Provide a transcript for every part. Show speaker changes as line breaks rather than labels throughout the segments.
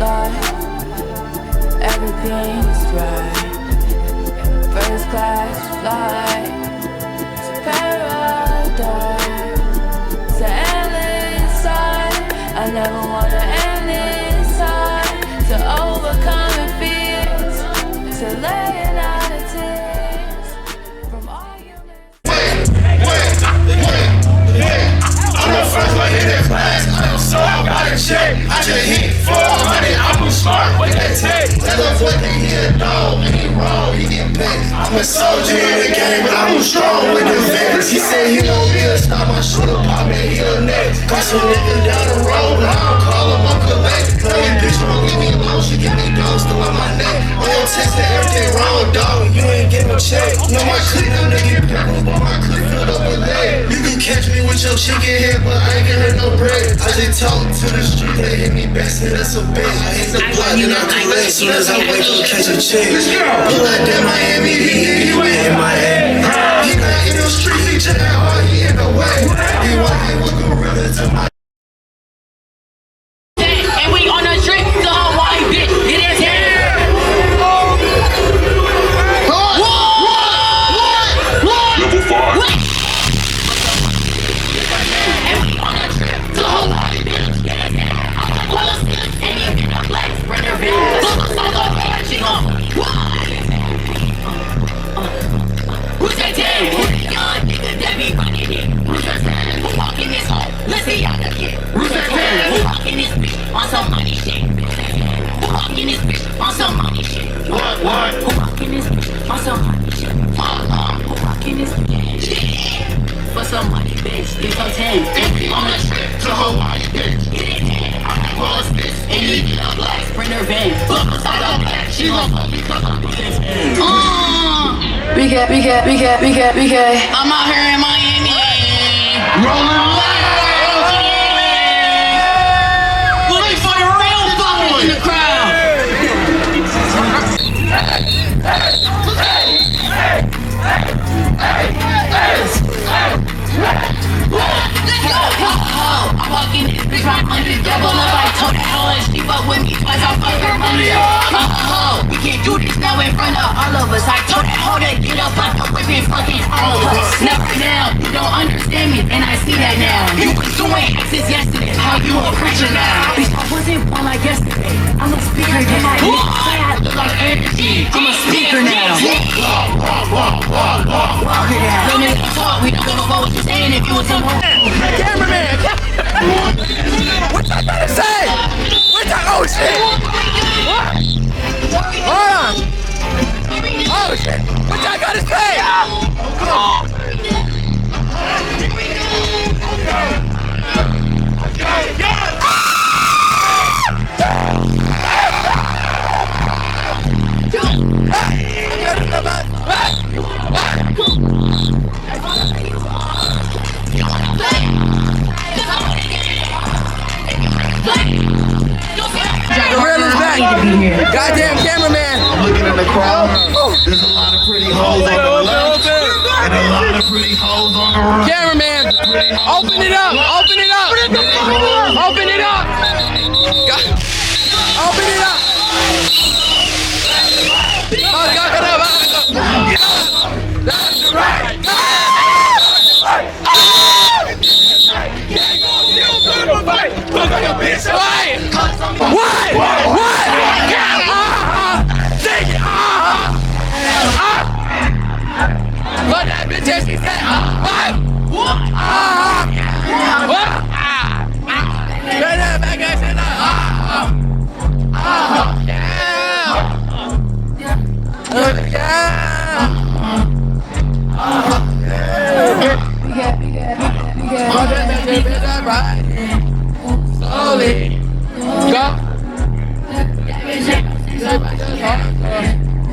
life, everything's right. First class flight to paradise, to endless side. I never wanna end inside, to overcome the fears, to laying out the tears from arguments.
I'm the first one in that class, so I got a check. I just hit 400, I'm smart with that tech. Tell us what they hear, dog, he wrong, he get paid. I'm a soldier in the game, but I'm strong with the vets. He said he gon' be a stop, I should've popped man, he a next. Got some niggas down the road, I don't call him, I'm collect. Tell your bitch won't leave me alone, she give me dogs still on my neck. On your text and everything wrong, dog, you ain't get no check. No, my clique, them niggas pickles, but my clique filled up with lead. You can catch me with your chicken head, but I ain't get her no bread. I just talk to the street, they hit me back, say that's a bitch. I hit the block and I collect, soon as I wake up, catch a chick. Pull like that Miami, he went in my head. He not in the streets, he just hard, he in the way. He walking with gorillas to my.
And we on a trip to Hawaii, bitch. Get his hair.
Level 5.
And we on a trip to Hawaii, bitch. Get his hair. And he get a black sprinter, bitch. She gon' who's that damn? Who's that young nigga that be running it? Who's that fan? Who walking this home? Let's see how the kid. Who's that fan? Who walking this bitch on some money shit? Who walking this bitch on some money shit?
What?
Who walking this bitch on some money shit? Who walking this bitch? For some money, bitch. Give some 10.
And we on a trip to Hawaii, bitch.
Get it 10. I'm the boss, bitch. And you get a black sprinter van. Look beside her back. She gon' fuck me cause I'm his head.
BK.
I'm out here in Miami.
Rolling loud.
Looking for the real fuckers in the crowd. Let's go. I'm walking this bitch, my money double up. I told her how she fuck with me twice. I fuck her money up. We can't do this now in front of all of us. I told her how to get up like a whip and fucking all of us. Never now, you don't understand me, and I see that now. You was doing since yesterday, how you a preacher now? Bitch, I wasn't born like yesterday. I'm a speaker now. Say I look like energy. I'm a speaker now. Walk it out. Don't make us talk. We don't give a fuck what you're saying if you was some
Cameraman! What y'all gotta say? What y'all? Oh shit! What? Hold on! Oh shit! What y'all gotta say? Come on! The real is back. Goddamn cameraman.
I'm looking in the crowd. There's a lot of pretty hoes on the left and a lot of pretty hoes on the right.
Cameraman, open it up. Open it up. Open it up. Open it up. That's right. What? What? Sing it! But that bitch just said, what? What? Slowly. Go.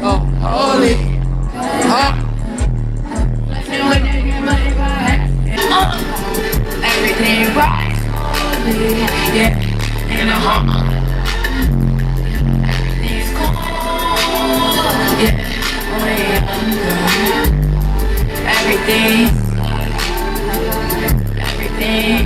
Oh, holy.
everything right. Yeah, in a home. Everything's cool. Yeah, everything. Everything.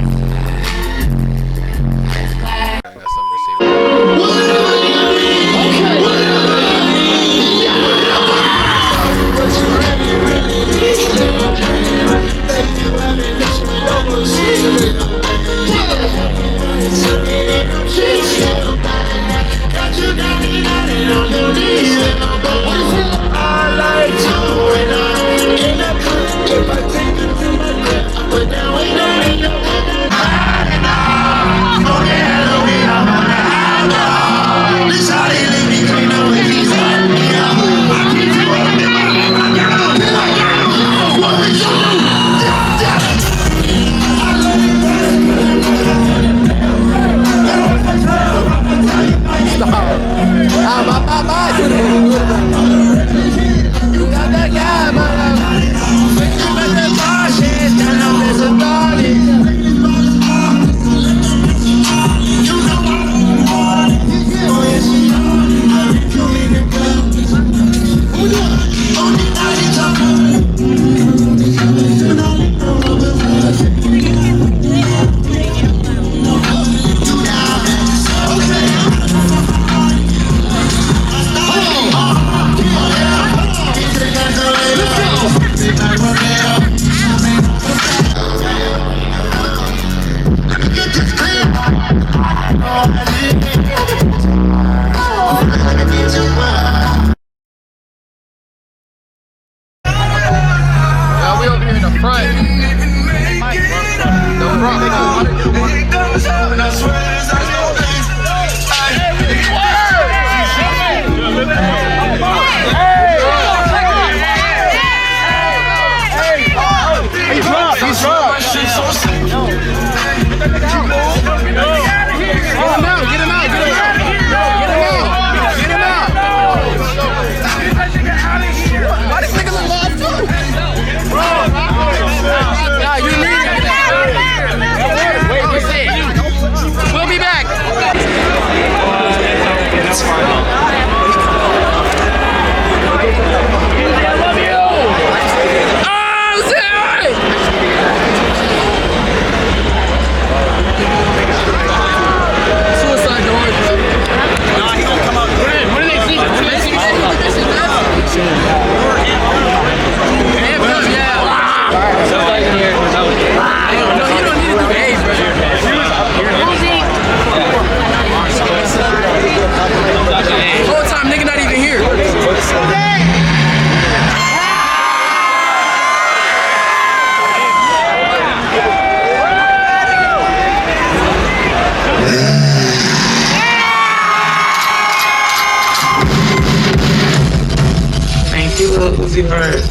Uzi Vert.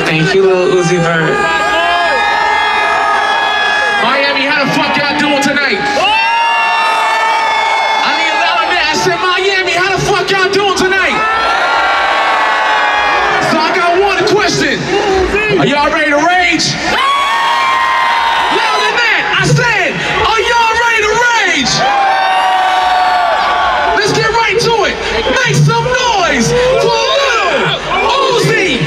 Thank you, Lil Uzi Vert. Miami, how the fuck y'all doing tonight? I need louder than that. I said, Miami, how the fuck y'all doing tonight? So I got one question. Are y'all ready to rage? Louder than that. I said, are y'all ready to rage? Let's get right to it. Make some noise for Lil Uzi.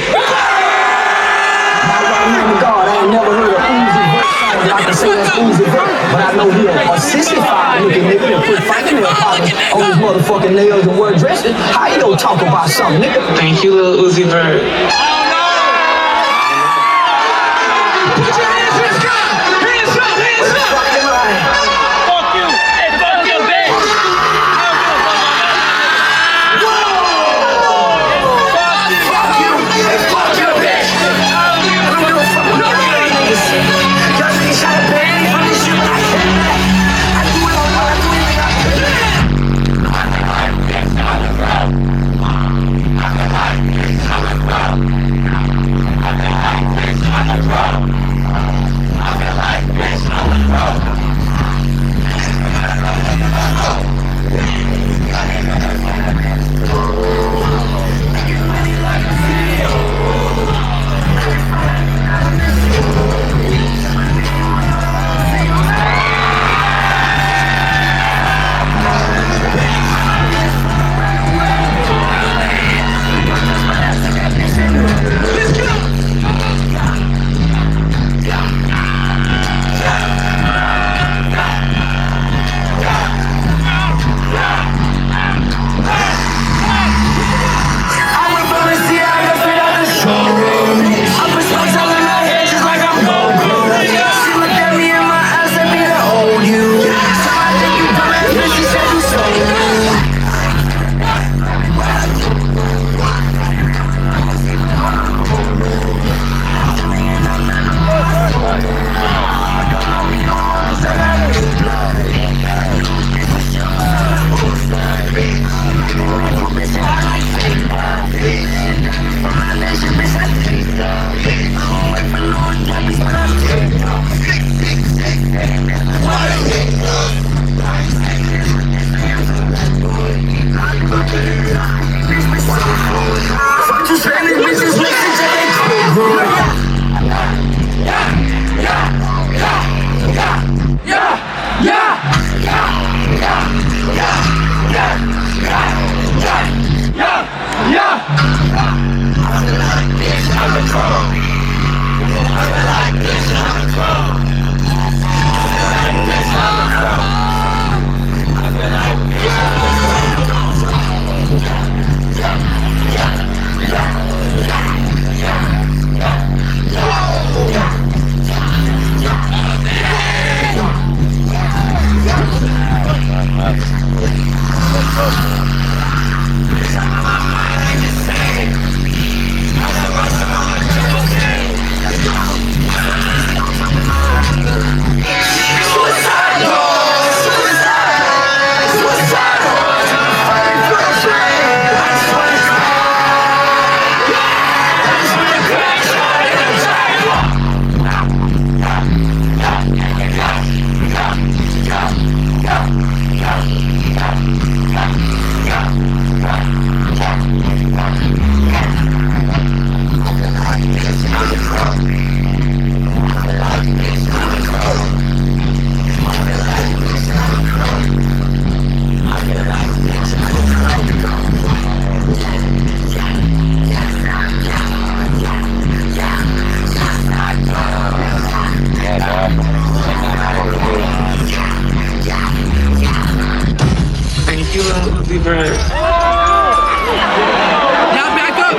God, I ain't never heard of Uzi Vert sound like I say that's Uzi Vert, but I know he a sissified looking nigga that put fingernail polish on his motherfucking nails and wear dresses. How you gonna talk about something, nigga?
Thank you, Lil Uzi Vert.
Put your hands in the sky. Hands up, hands up.
Fuck you. Hey, fuck you, bitch.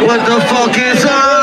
What the fuck is up?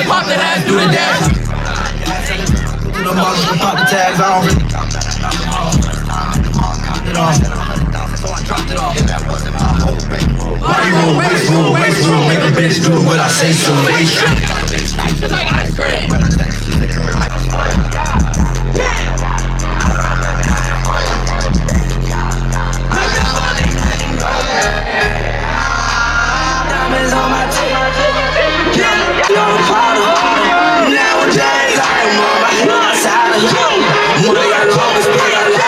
Pop that ass, do the dance.
The motherfucker pop the tags on. Why you roll, waste room, make a bitch do what I say so.
Like ice cream.
Diamonds on my teeth. Young Potter. Nowadays I am on my side of you. Money got longest, but I like.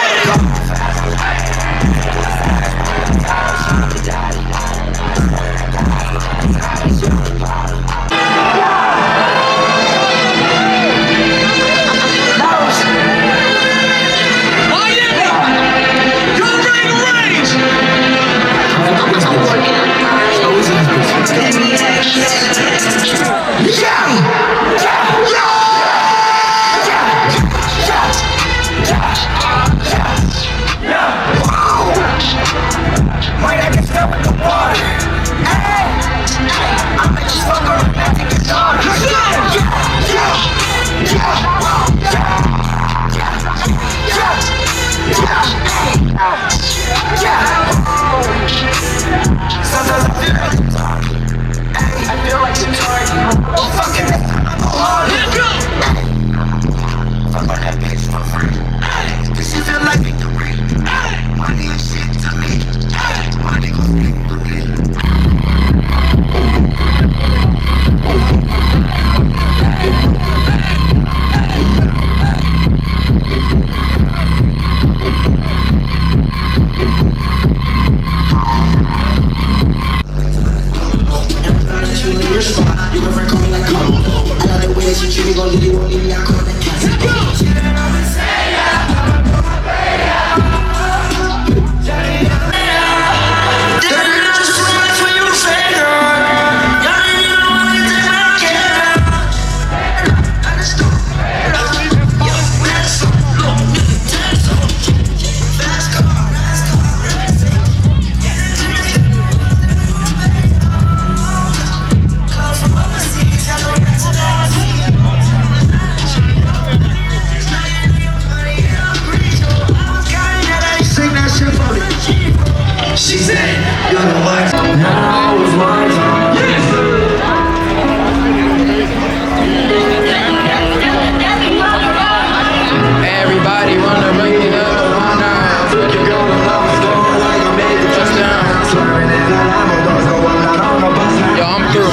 She said, you're the one. Now it's my time. Yes.
Everybody wanna bring it up, come now.
Took your girl to love, scoring like I made the touchdown. Swerving in the Lambo, doors go up, not on the bus now.
Yo, I'm through.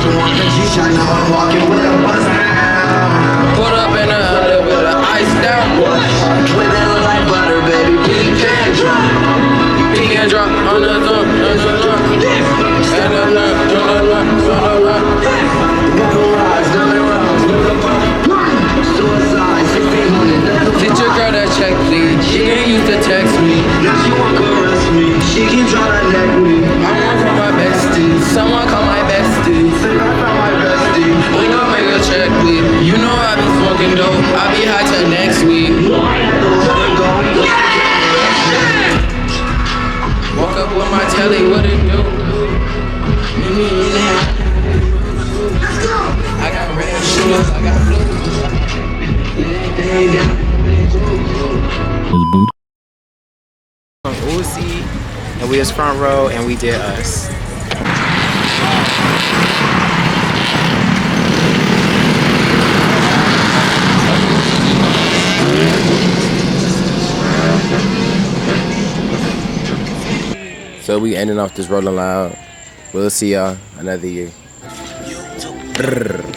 G-shot, now I'm walking with a bus now.
Put up in a hood with an ice down.
With it like butter, baby, pecan drop.
Pecan drop on the zone, on the zone. And the line, on the line, on the line.
Buckle rise, double rounds, with a pump. Suicide, 1600.
Teach your girl that check, please. She can use to text me.
Now she won't caress me. She keeps trying to neck me.
I want for my bestie. Someone call my bestie.
Say I found my bestie.
We gon' make a check, please. You know I be smoking dope. I be high till next week. Woke up with my telly, what it do? I got red shoes, I got blue.
From Uzi, and we was front row, and we did us.
So we ending off this Rolling Loud. We'll see y'all another year. Brrr.